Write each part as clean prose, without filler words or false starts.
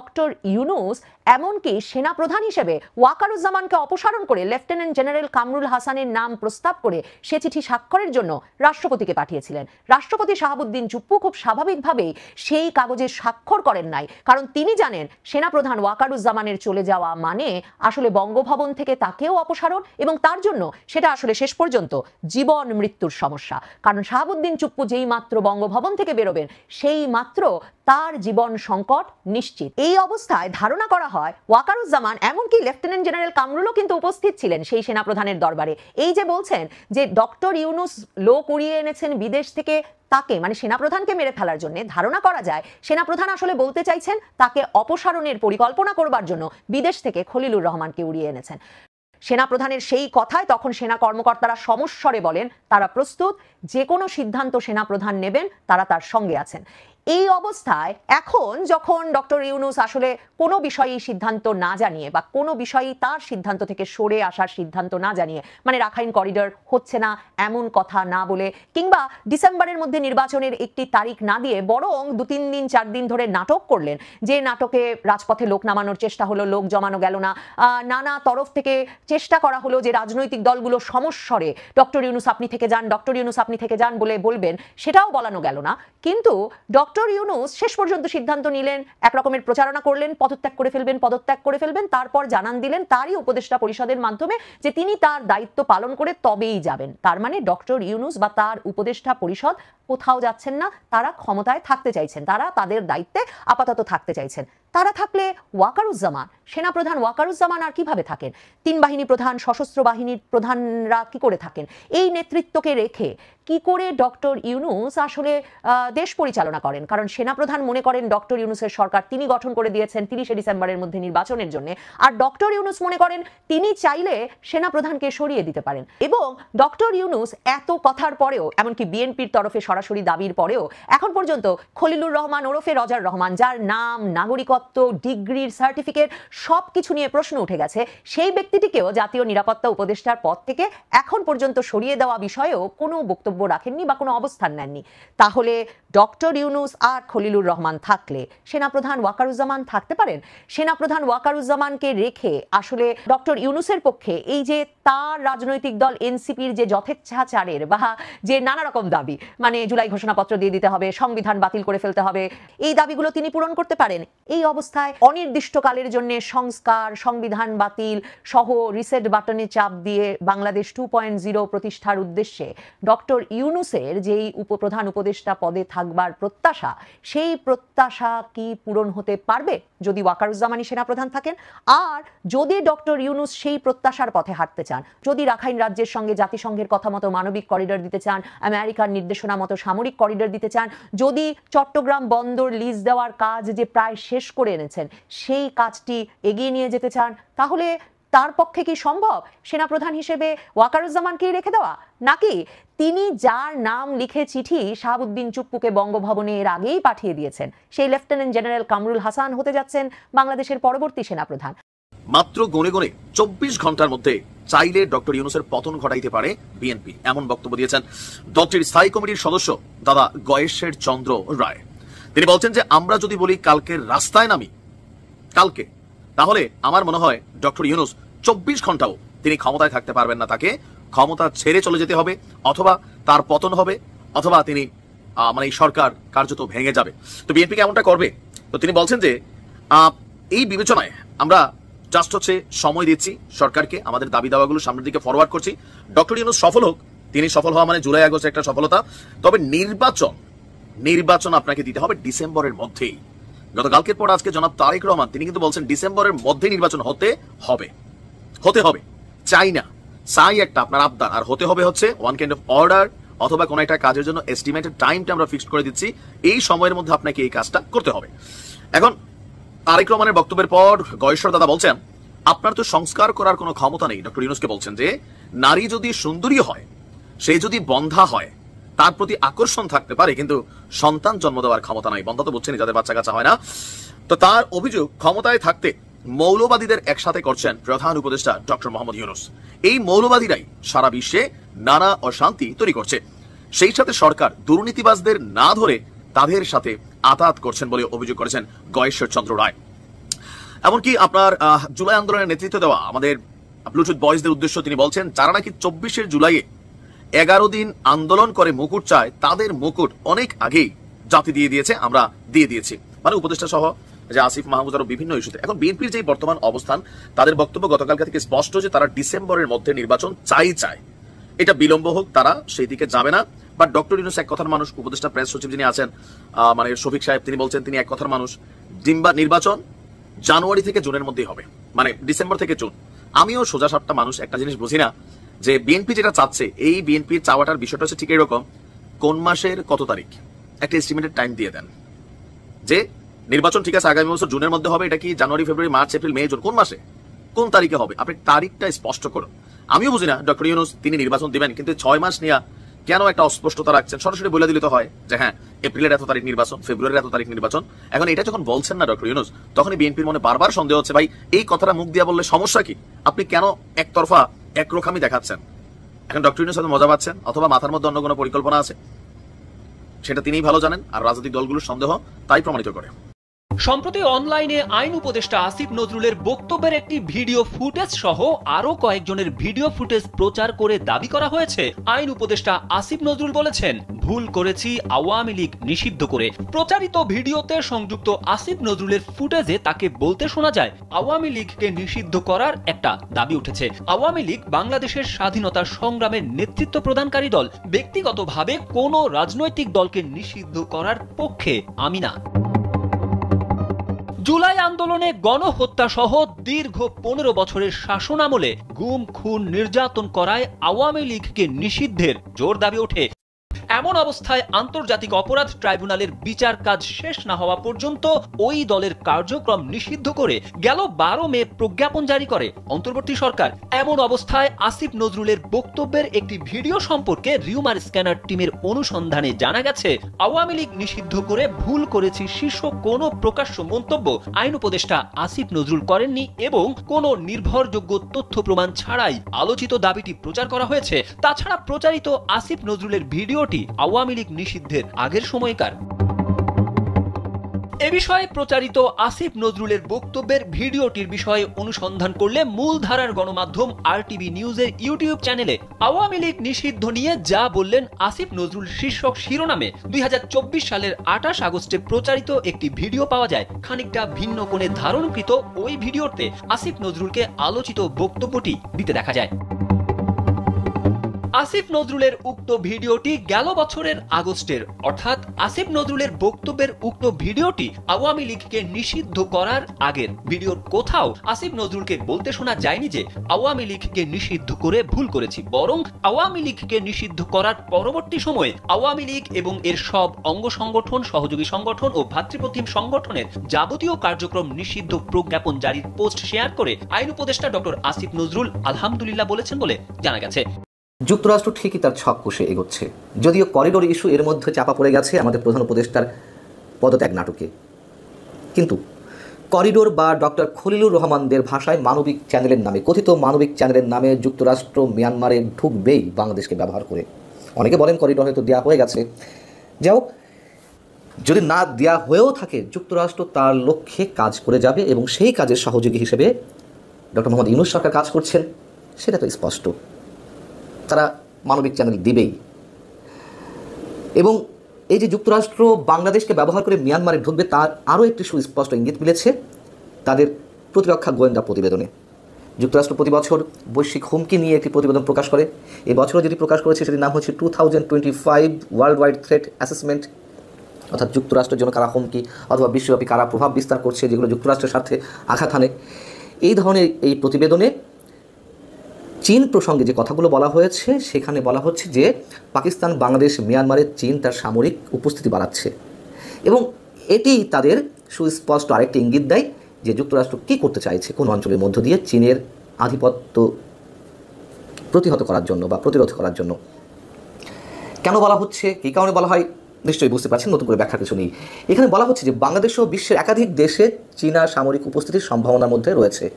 Doctor Yunus এমনকি সেনাপ্রধান হিসেবে ওয়াকারুজ্জামানকে অপসারণ করে লেফটেন্যান্ট জেনারেল কামরুল হাসানের নাম প্রস্তাব করে সে চিঠি স্বাক্ষরের জন্য রাষ্ট্রপতিকে পাঠিয়েছিলেন। রাষ্ট্রপতি শাহাবুদ্দিন চুপ্পু খুব স্বাভাবিকভাবেই সেই কাগজে স্বাক্ষর করেন নাই, কারণ তিনি জানেন সেনাপ্রধান ওয়াকারুজ্জামানের চলে যাওয়া মানে আসলে বঙ্গভবন থেকে তাকেও অপসারণ, এবং তার জন্য সেটা আসলে শেষ পর্যন্ত জীবন মৃত্যুর সমস্যা। কারণ শাহাবুদ্দিন চুপ্পু যেই মাত্র বঙ্গভবন থেকে বেরোবেন সেই মাত্র তার জীবন সংকট নিশ্চিত। এই অবস্থায় ধারণা করা হয় ওয়াকারুজ্জামান, এমনকি লেফটেন্যান্ট জেনারেল কামরুলও কিন্তু উপস্থিত ছিলেন সেই সেনাপ্রধানের দরবারে। এই যে বলছেন যে ডক্টর ইউনূস লোক উড়িয়ে এনেছেন বিদেশ থেকে তাকে, মানে সেনাপ্রধানকে মেরে ফেলার জন্য, ধারণা করা যায় সেনাপ্রধান আসলে বলতে চাইছেন তাকে অপসারণের পরিকল্পনা করবার জন্য বিদেশ থেকে খলিলুর রহমানকে উড়িয়ে এনেছেন। সেনাপ্রধানের সেই কথায় তখন সেনা কর্মকর্তারা সমস্বরে বলেন তারা প্রস্তুত, যে কোনো সিদ্ধান্ত সেনাপ্রধান নেবেন, তারা তার সঙ্গে আছেন। এই অবস্থায় এখন যখন ডক্টর ইউনূস আসলে কোনো বিষয়েই সিদ্ধান্ত না জানিয়ে বা কোনো বিষয়েই তার সিদ্ধান্ত থেকে সরে আসার সিদ্ধান্ত না জানিয়ে, মানে রাখাইন করিডর হচ্ছে না এমন কথা না বলে, কিংবা ডিসেম্বরের মধ্যে নির্বাচনের একটি তারিখ না দিয়ে বরং 2-3 দিন 4 দিন ধরে নাটক করলেন, যে নাটকে রাজপথে লোক নামানোর চেষ্টা হলো, লোক জমানো গেল না, নানা তরফ থেকে চেষ্টা করা হলো যে রাজনৈতিক দলগুলো সমস্বরে ডক্টর ইউনূস আপনি থেকে যান, ডক্টর ইউনূস আপনি থেকে যান বলে বলবেন, সেটাও বলানো গেল না। কিন্তু ডক্টর ইউনূস শেষ পর্যন্ত সিদ্ধান্ত নিলেন, এক রকমের প্রচারণা করলেন, পদত্যাগ করে ফেলবেন, তারপর জানান দিলেন তারই উপদেষ্টা পরিষদের মাধ্যমে যে তিনি তার দায়িত্ব পালন করে তবেই যাবেন। তার মানে ডক্টর ইউনূস বা তার উপদেষ্টা পরিষদ কোথাও যাচ্ছেন না, তারা ক্ষমতায় থাকতে চাইছেন, তারা তাদের দায়িত্বে আপাতত থাকতে চাইছেন। তারা থাকলে ওয়াকারুজ্জামান, সেনাপ্রধান ওয়াকারুজ্জামান আর কিভাবে থাকেন? 3 বাহিনী প্রধান, সশস্ত্র বাহিনীর প্রধানরা কি করে থাকেন? এই নেতৃত্বকে রেখে কি করে ডক্টর ইউনূস আসলে দেশ পরিচালনা করেন? কারণ সেনাপ্রধান মনে করেন ডক্টর ইউনূসের সরকার তিনি গঠন করে দিয়েছেন 30শে ডিসেম্বরের মধ্যে নির্বাচনের জন্য, আর ডক্টর ইউনূস মনে করেন তিনি চাইলে সেনাপ্রধানকে সরিয়ে দিতে পারেন। এবং ডক্টর ইউনূস এত কথার পরেও, এমনকি বিএনপির তরফে সরাসরি দাবির পরেও, এখন পর্যন্ত খলিলুর রহমান ওরফে রজার রহমান, যার নাম, নাগরিকত্ব, ডিগ্রির সার্টিফিকেট সবকিছু নিয়ে প্রশ্ন উঠে গেছে, সেই ব্যক্তিটিকেও জাতীয় নিরাপত্তা উপদেষ্টার পদ থেকে এখন পর্যন্ত সরিয়ে দেওয়া বিষয়েও কোনো বক্তব্য রাখেননি বা কোনো অবস্থান নেননি। তাহলে ডক্টর ইউনূস আর খলিলুর রহমান থাকলে সেনাপ্রধান ওয়াকারুজ্জামান থাকতে পারেন? সেনাপ্রধান ওয়াকারুজ্জামানকে রেখে আসলে ডক্টর ইউনূসের পক্ষে এই যে তার রাজনৈতিক দল এনসিপির যে যথেচ্ছাচারের বা যে নানা রকম দাবি, মানে জুলাই ঘোষণাপত্র দিয়ে দিতে হবে, সংবিধান বাতিল করে ফেলতে হবে, এই দাবিগুলো তিনি পূরণ করতে পারেন? এই অবস্থায় অনির্দিষ্টকালের জন্য সংস্কার, সংবিধান বাতিল সহ রিসেট বাটনে চাপ দিয়ে বাংলাদেশ 2.0 প্রতিষ্ঠার উদ্দেশ্যে ডক্টর ইউনূসের যেই উপপ্রধান উপদেষ্টা পদে থাকবার প্রত্যাশা, সেই প্রত্যাশা কি পূরণ হতে পারবে যদি ওয়াকারুজ্জামানই সেনাপ্রধান থাকেন? আর যদি ডক্টর ইউনূস সেই প্রত্যাশার পথে হাঁটতে চান, যদি রাখাইন রাজ্যের সঙ্গে জাতিসংঘের কথা মতো মানবিক করিডর দিতে চান, আমেরিকার নির্দেশনা মতো সামরিক করিডর দিতে চান, যদি চট্টগ্রাম বন্দর লিজ দেওয়ার কাজ যে প্রায় শেষ করে এনেছেন সেই কাজটি এগিয়ে নিয়ে যেতে চান, তাহলে তার পক্ষে কি সম্ভব সেনাপ্রধান হিসেবে ওয়াকারুজ্জামানকেই রেখে দেওয়া? নাকি তিনি যার নাম লিখে চিঠি শাহাবুদ্দিন চুপ্পুকে বঙ্গভবনে এর আগেই পাঠিয়ে দিয়েছেন, সেই লেফটেন্যান্ট জেনারেল কামরুল হাসান হতে যাচ্ছেন বাংলাদেশের পরবর্তী সেনাপ্রধান? মাত্র গনে গনে 24 ঘন্টার মধ্যে চাইলে ডক্টর ইউনূসের পতন ঘটাইতে পারে বিএনপি, এমন বক্তব্য দিয়েছেন দলটির স্থায়ী কমিটির সদস্য দাদা গয়েশ্বর চন্দ্র রায়। তিনি বলছেন যে আমরা যদি বলি কালকে রাস্তায় নামি, কালকে, তাহলে আমার মনে হয় ডক্টর ইউনূস 24 ঘন্টাও তিনি ক্ষমতায় থাকতে পারবেন না, তাকে ক্ষমতা ছেড়ে চলে যেতে হবে, অথবা তার পতন হবে, অথবা তিনি মানে এই সরকার কার্যত ভেঙে যাবে। তো বিএনপি এমনটা করবে। তো তিনি বলছেন যে এই বিবেচনায় আমরা জাস্ট হচ্ছে সময় দিচ্ছি সরকারকে, আমাদের দাবি দাওয়াগুলো সামনের দিকে ফরওয়ার্ড করছি। ডক্টর ইউনূস সফল হোক, তিনি সফল হওয়া মানে জুলাই আগস্ট একটা সফলতা, তবে নির্বাচন আপনাকে দিতে হবে ডিসেম্বরের মধ্যেই। গতকালকের পর আজকে জনাব তারেক রহমান তিনি কিন্তু বলছেন ডিসেম্বরের মধ্যে নির্বাচন হতে হবে, চাই না, চাই একটা আপনার আবদার, আর হতে হবে হচ্ছে ওয়ান কাইন্ড অফ অর্ডার, অথবা কোন একটা কাজের জন্য এস্টিমেটেড টাইমটা আমরা ফিক্সড করে দিচ্ছি, এই সময়ের মধ্যে আপনাকে এই কাজটা করতে হবে। এখন তারেক রহমানের বক্তব্যের পর গয়েশ্বর দাদা বলছেন আপনার তো সংস্কার করার কোনো ক্ষমতা নেই। ডক্টর ইউনূসকে বলছেন যে নারী যদি সুন্দরী হয়, সে যদি বন্ধা হয়, তার প্রতি আকর্ষণ থাকতে পারে, কিন্তু সন্তান জন্ম দেওয়ার ক্ষমতা নাই। বন্ধা তো বুঝছেনই, যাদের বাচ্চা কাচ্চা হয় না। তো তার অভিযোগ ক্ষমতায় থাকতে মৌলবাদীদের একসাথে করছেন প্রধান উপদেষ্টা ডক্টর মোহাম্মদ ইউনূস। এই মৌলবাদীরাই সারা বিশ্বে নানা অশান্তি তৈরি করছে, সেই সাথে সরকার দুর্নীতিবাজদের না ধরে তাদের সাথে আতাত করছেন বলে অভিযোগ করেছেন গয়েশ্বর চন্দ্র রায়। এমনকি আপনার জুলাই আন্দোলনের নেতৃত্ব দেওয়া আমাদের ব্লুটুথ বয়েজদের উদ্দেশ্য তিনি বলছেন, যারা নাকি 24 জুলাইয়ে 11 দিন আন্দোলন করে মুকুট চায়, তাদের মুকুট অনেক আগেই জাতি দিয়ে দিয়েছে, আমরা দিয়ে দিয়েছি। মানে উপদেষ্টা সহ যে আসিফ মাহমুদ আরো বিভিন্ন ইস্যুতে। এখন বিএনপির যে বর্তমান অবস্থান, তাদের বক্তব্য গতকালকে থেকে স্পষ্ট যে তারা ডিসেম্বরের মধ্যে নির্বাচন চায়। এটা বিলম্ব হোক, তারা সেই দিকে যাবে না। বাট ডক্টর ইউনূস এক কথার মানুষ, উপদেষ্টা প্রেস সচিব যিনি আছেন মানে শফিক সাহেব, তিনি বলছেন তিনি এক কথার মানুষ, নির্বাচন জানুয়ারি থেকে জুনের মধ্যেই হবে, মানে ডিসেম্বর থেকে জুন। আমিও সোজা সাপটা মানুষ, একটা জিনিস বুঝি না যে বিএনপি যেটা চাচ্ছে, এই বিএনপির চাওয়াটার বিষয়টা হচ্ছে ঠিক এরকম, কোন মাসের কত তারিখ একটা এস্টিমেটেড টাইম দিয়ে দেন, যে নির্বাচন ঠিক আছে আগামী বছর জুনের মধ্যে হবে, এটা কি জানুয়ারি, ফেব্রুয়ারি, মার্চ, এপ্রিল, মে, জুন, কোন মাসে কোন তারিখে হবে, আপনি তারিখটা স্পষ্ট করুন। আমিও বুঝি না ডক্টর ইউনূস তিনি নির্বাচন দিবেন, কিন্তু 6 মাস নিয়ে কেন একটা অস্পষ্টতা রাখছেন? সরাসরি বলে দিলে তো হয় যে হ্যাঁ এপ্রিলের এত তারিখ নির্বাচন, ফেব্রুয়ারির এত তারিখ নির্বাচন। এখন এটা যখন বলছেন না ডক্টর ইউনূস, তখনই বিএনপির মনে বারবার সন্দেহ হচ্ছে, ভাই এই কথাটা মুখ দিয়ে বললে সমস্যা কি? আপনি কেন একতরফা একরকমই দেখাচ্ছেন? এখন ডক্টর ইউনূস হয়তো মজা পাচ্ছেন, অথবা মাথার মধ্যে অন্য কোনো পরিকল্পনা আছে, সেটা তিনিই ভালো জানেন, আর রাজনৈতিক দলগুলোর সন্দেহ তাই প্রমাণিত করে। সম্প্রতি অনলাইনে আইন উপদেষ্টা আসিফ নজরুলের বক্তব্যের একটি ভিডিও ফুটেজ সহ আরো কয়েকজনের ভিডিও ফুটেজ প্রচার করে দাবি করা হয়েছে, আইন উপদেষ্টা আসিফ নজরুল বলেছেন, ভুল করেছি আওয়ামী লীগ নিষিদ্ধ করে। প্রচারিত ভিডিওতে সংযুক্ত আসিফ নজরুলের ফুটেজে তাকে বলতে শোনা যায়, আওয়ামী লীগকে নিষিদ্ধ করার একটা দাবি উঠেছে। আওয়ামী লীগ বাংলাদেশের স্বাধীনতা সংগ্রামের নেতৃত্ব প্রদানকারী দল, ব্যক্তিগতভাবে কোনো রাজনৈতিক দলকে নিষিদ্ধ করার পক্ষে আমি না। জুলাই আন্দোলনে গণহত্যা সহ দীর্ঘ 15 বছরের শাসনামলে গুম, খুন, নির্যাতন করায় আওয়ামী লীগকে নিষিদ্ধের জোর দাবি ওঠে। এমন অবস্থায় আন্তর্জাতিক অপরাধ ট্রাইব্যুনালের বিচার কাজ শেষ না হওয়া পর্যন্ত ওই দলের কার্যক্রম নিষিদ্ধ করে গেল 12 মে প্রজ্ঞাপন জারি করে অন্তর্বর্তী সরকার। এমন অবস্থায় আসিফ নজরুলের বক্তব্যের একটি ভিডিও সম্পর্কে রিউমার স্ক্যানার টিমের অনুসন্ধানে জানা গেছে, আওয়ামী লীগ নিষিদ্ধ করে ভুল করেছি শীর্ষক কোনো প্রকাশ্য মন্তব্য আইন উপদেষ্টা আসিফ নজরুল করেননি এবং কোনো নির্ভরযোগ্য তথ্য প্রমাণ ছাড়াই আলোচিত দাবিটি প্রচার করা হয়েছে। তাছাড়া প্রচারিত আসিফ নজরুলের ভিডিওটি আওয়ামী লীগ নিষিদ্ধের আগের সময়কার। এ বিষয়ে প্রচারিত আসিফ নজরুলের বক্তব্যের ভিডিওটির বিষয়ে অনুসন্ধান করলে মূলধারার গণমাধ্যম আরটিভি নিউজের ইউটিউব চ্যানেলে আওয়ামী লীগ নিষিদ্ধ নিয়ে যা বললেন আসিফ নজরুল শীর্ষক শিরোনামে 2024 সালের 28 আগস্টে প্রচারিত একটি ভিডিও পাওয়া যায়। খানিকটা ভিন্ন কোণে ধারণকৃত ওই ভিডিওতে আসিফ নজরুলকে আলোচিত বক্তব্যটি দিতে দেখা যায়। আসিফ নজরুলের উক্ত ভিডিওটি গেল বছরের আগস্টের, অর্থাৎ আসিফ নজরুলের বক্তব্যের উক্ত ভিডিওটি আওয়ামী লীগকে নিষিদ্ধ করার আগের। ভিডিওর কোথাও আসিফ নজরুলকে বলতে শোনা যায়নি যে আওয়ামী লীগকে নিষিদ্ধ করে ভুল করেছি, বরং আওয়ামী লীগকে নিষিদ্ধ করার পরবর্তী সময়ে আওয়ামী লীগ এবং এর সব অঙ্গ সংগঠন, সহযোগী সংগঠন ও ভাতৃপ্রতিম সংগঠনের যাবতীয় কার্যক্রম নিষিদ্ধ প্রজ্ঞাপন জারির পোস্ট শেয়ার করে আইন উপদেষ্টা ডক্টর আসিফ নজরুল আলহামদুলিল্লাহ বলেছেন বলে জানা গেছে। যুক্তরাষ্ট্র ঠিকই তার ছক কষে এগোচ্ছে, যদিও করিডোর ইস্যু এর মধ্যে চাপা পড়ে গেছে আমাদের প্রধান উপদেষ্টার পদত্যাগ নাটকে। কিন্তু করিডোর বা ডক্টর খলিলুর রহমানদের ভাষায় মানবিক চ্যানেলের নামে, কথিত মানবিক চ্যানেলের নামে যুক্তরাষ্ট্র মিয়ানমারে ঢুকবেই বাংলাদেশকে ব্যবহার করে। অনেকে বলেন করিডোর হয়তো দেওয়া হয়ে গেছে, যাই হোক, যদি না দেওয়া হয়েও থাকে যুক্তরাষ্ট্র তার লক্ষ্যে কাজ করে যাবে এবং সেই কাজের সহযোগী হিসেবে ডক্টর মোহাম্মদ ইউনূস সরকার কাজ করছেন, সেটা তো স্পষ্ট। তারা মানবিক চ্যানেল দিবেই। এবং এই যে যুক্তরাষ্ট্র বাংলাদেশকে ব্যবহার করে মিয়ানমারে ঢুকবে, তার আরও একটি সুস্পষ্ট ইঙ্গিত মিলেছে তাদের প্রতিরক্ষা গোয়েন্দা প্রতিবেদনে। যুক্তরাষ্ট্র প্রতি বছর বৈশ্বিক হুমকি নিয়ে একটি প্রতিবেদন প্রকাশ করে। এই বছরও যেটি প্রকাশ করেছে সেটির নাম হচ্ছে 2025 ওয়ার্ল্ড ওয়াইড থ্রেট অ্যাসেসমেন্ট, অর্থাৎ যুক্তরাষ্ট্রের জন্য কারা হুমকি অথবা বিশ্বব্যাপী কারা প্রভাব বিস্তার করছে, যেগুলো যুক্তরাষ্ট্রের স্বার্থে আঘাত হানে। এই ধরনের এই প্রতিবেদনে চীন প্রসঙ্গে যে কথাগুলো বলা হয়েছে, সেখানে বলা হচ্ছে যে পাকিস্তান, বাংলাদেশ, মিয়ানমারে চীন তার সামরিক উপস্থিতি বাড়াচ্ছে এবং এটি তাদের সুস্পষ্ট আরেকটি ইঙ্গিত দেয় যে যুক্তরাষ্ট্র কী করতে চাইছে কোন অঞ্চলের মধ্য দিয়ে চীনের আধিপত্য প্রতিহত করার জন্য বা প্রতিরোধ করার জন্য। কেন বলা হচ্ছে, কী কারণে বলা হয়, নিশ্চয়ই বুঝতে পারছেন, নতুন করে ব্যাখ্যা কিছু নেই। এখানে বলা হচ্ছে যে বাংলাদেশ ও বিশ্বের একাধিক দেশে চীনা সামরিক উপস্থিতির সম্ভাবনার মধ্যে রয়েছে।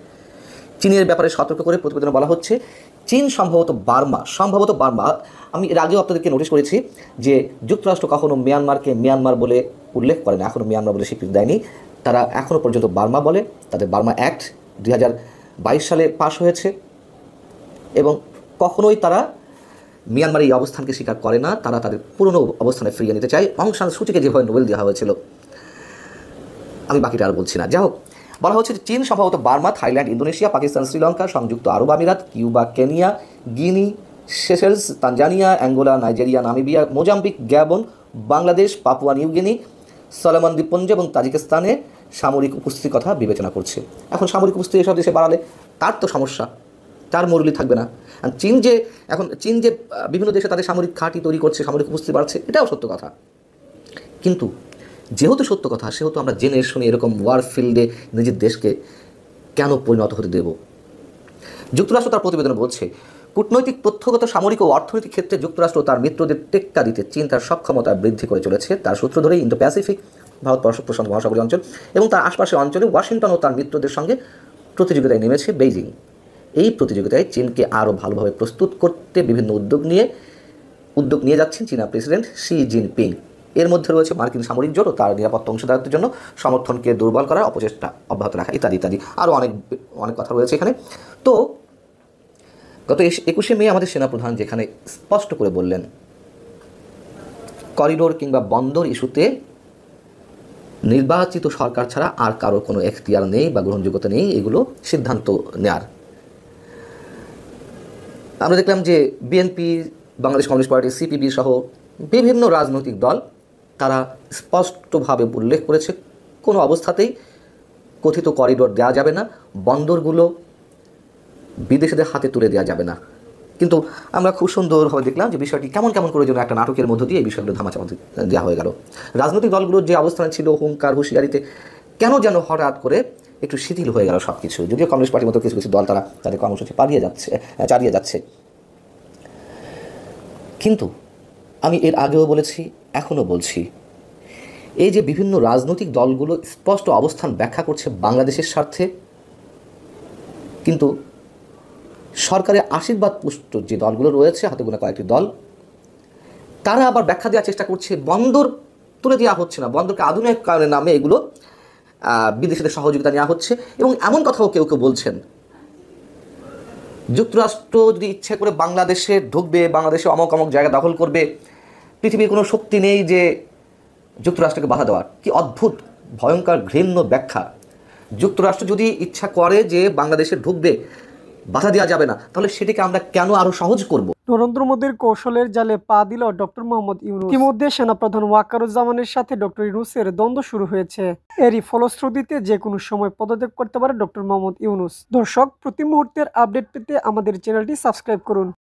চীনের ব্যাপারে সতর্ক করে প্রতিবেদনে বলা হচ্ছে চীন সম্ভবত বার্মা। আমি এর আগেও আপনাদেরকে নোটিশ করেছি যে যুক্তরাষ্ট্র কখনো মিয়ানমারকে মিয়ানমার বলে উল্লেখ করে না, এখনও মিয়ানমার বলে স্বীকৃতি দেয়নি। তারা এখনও পর্যন্ত বার্মা বলে। তাদের বার্মা অ্যাক্ট 2022 সালে পাশ হয়েছে এবং কখনোই তারা মিয়ানমারের এই অবস্থানকে স্বীকার করে না। তারা তাদের পুরনো অবস্থানে ফিরিয়ে নিতে চায়। অং সান সূচিকে যেভাবে নোবেল দেওয়া হয়েছিল, আমি বাকিটা আর বলছি না। যাই হোক, বলা হচ্ছে যে চীন সম্ভবত Burma, Thailand, Indonesia, Pakistan, Sri Lanka, সংযুক্ত আরব আমিরাত, Cuba, Kenya, Guinea, Seychelles, Tanzania, Angola, Nigeria, Namibia, Mozambique, Gabon, Bangladesh, Papua New Guinea, Solomon দ্বীপপুঞ্জ এবং তাজিকিস্তানে সামরিক উপস্থিতির কথা বিবেচনা করছে। এখন সামরিক উপস্থিতি এসব দেশে বাড়ালে তার তো সমস্যা, তার মরুলি থাকবে না। আর চীন যে বিভিন্ন দেশে তাদের সামরিক ঘাঁটি তৈরি করছে, সামরিক উপস্থিতি বাড়ছে, এটাও সত্য কথা। কিন্তু যেহেতু সত্য কথা, সেহেতু আমরা জেনে শুনে এরকম ওয়ার ফিল্ডে নিজের দেশকে কেন পরিণত হতে দেব? যুক্তরাষ্ট্র তার প্রতিবেদনে বলছে, কূটনৈতিক, তথ্যগত, সামরিক ও অর্থনৈতিক ক্ষেত্রে যুক্তরাষ্ট্র তার মিত্রদের টেক্কা দিতে চীন তার সক্ষমতা বৃদ্ধি করে চলেছে। তার সূত্র ধরে ইন্দো প্যাসিফিক, ভারত প্রশান্ত মহাসাগরীয় অঞ্চল এবং তার আশপাশের অঞ্চলে ওয়াশিংটন ও তার মিত্রদের সঙ্গে প্রতিযোগিতায় নেমেছে বেইজিং। এই প্রতিযোগিতায় চীনকে আরও ভালোভাবে প্রস্তুত করতে বিভিন্ন উদ্যোগ নিয়ে যাচ্ছেন চীনা প্রেসিডেন্ট শি জিনপিং। এর মধ্যে রয়েছে মার্কিন সামরিক জোট ও তার নিরাপত্তা অংশীদারিত্বের জন্য সমর্থনকে দুর্বল করার অপচেষ্টা অব্যাহত রাখা, ইত্যাদি ইত্যাদি। আরও অনেক কথা রয়েছে এখানে। তো গত 21শে মে আমাদের সেনাপ্রধান যেখানে স্পষ্ট করে বললেন, করিডোর কিংবা বন্দর ইস্যুতে নির্বাচিত সরকার ছাড়া আর কারো কোনো এখতিয়ার নেই বা গ্রহণযোগ্যতা নেই এগুলো সিদ্ধান্ত নেয়ার। আমরা দেখলাম যে BNP, Bangladesh communist party, CPB সহ বিভিন্ন রাজনৈতিক দল তারা স্পষ্টভাবে উল্লেখ করেছে কোনো অবস্থাতেই কথিত করিডোর দেওয়া যাবে না, বন্দরগুলো বিদেশিদের হাতে তুলে দেওয়া যাবে না। কিন্তু আমরা খুব সুন্দরভাবে দেখলাম যে বিষয়টি কেমন করে যেন একটা নাটকের মধ্য দিয়ে এই বিষয়গুলো ধামাচাপা দেওয়া হয়ে গেল। রাজনৈতিক দলগুলোর যে অবস্থানে ছিল হুঙ্কার হুঁশিয়ারিতে, কেন যেন হঠাৎ করে একটু শিথিল হয়ে গেল সব কিছু। যদিও কমিউনিস্ট পার্টির মতো কিছু দল তারা তাদের কর্মসূচি চালিয়ে যাচ্ছে। কিন্তু আমি এর আগেও বলেছি, এখনও বলছি, এই যে বিভিন্ন রাজনৈতিক দলগুলো স্পষ্ট অবস্থান ব্যাখ্যা করছে বাংলাদেশের স্বার্থে, কিন্তু সরকারের আশীর্বাদ পুষ্ট যে দলগুলো রয়েছে, হাতে গোনা কয়েকটি দল, তারা আবার ব্যাখ্যা দেওয়ার চেষ্টা করছে বন্দর তুলে দেওয়া হচ্ছে না, বন্দরকে আধুনিকায়নের নামে এগুলো বিদেশিদের সহযোগিতা নেওয়া হচ্ছে। এবং এমন কথাও কেউ বলছেন, যুক্তরাষ্ট্র যদি ইচ্ছে করে বাংলাদেশে ঢুকবে, বাংলাদেশে অমুক জায়গা দখল করবে, পৃথিবীর কোনো শক্তি নেই যে যুক্তরাষ্ট্রকে বাধা দেওয়ার। কি অদ্ভুত, ভয়ঙ্কর, ঘৃণ্য ব্যাখ্যা। যুক্তরাষ্ট্র যদি ইচ্ছা করে যে বাংলাদেশে ঢুকবে, বাধা দেওয়া যাবে না, তাহলে সেটিকে আমরা কেন আরো সহজ করব? নরেন্দ্র মোদীর কৌশলের জালে পা দিল ডক্টর মোহাম্মদ ইউনূস। ইতিমধ্যে সেনাপ্রধান ওয়াকারুজ্জামানের সাথে ডক্টর ইউনূসের দ্বন্দ্ব শুরু হয়েছে। এরই ফলশ্রুতিতে যে কোনো সময় পদত্যাগ করতে পারে ডক্টর মোহাম্মদ ইউনূস। দর্শক, প্রতি মুহূর্তের আপডেট পেতে আমাদের চ্যানেলটি সাবস্ক্রাইব করুন।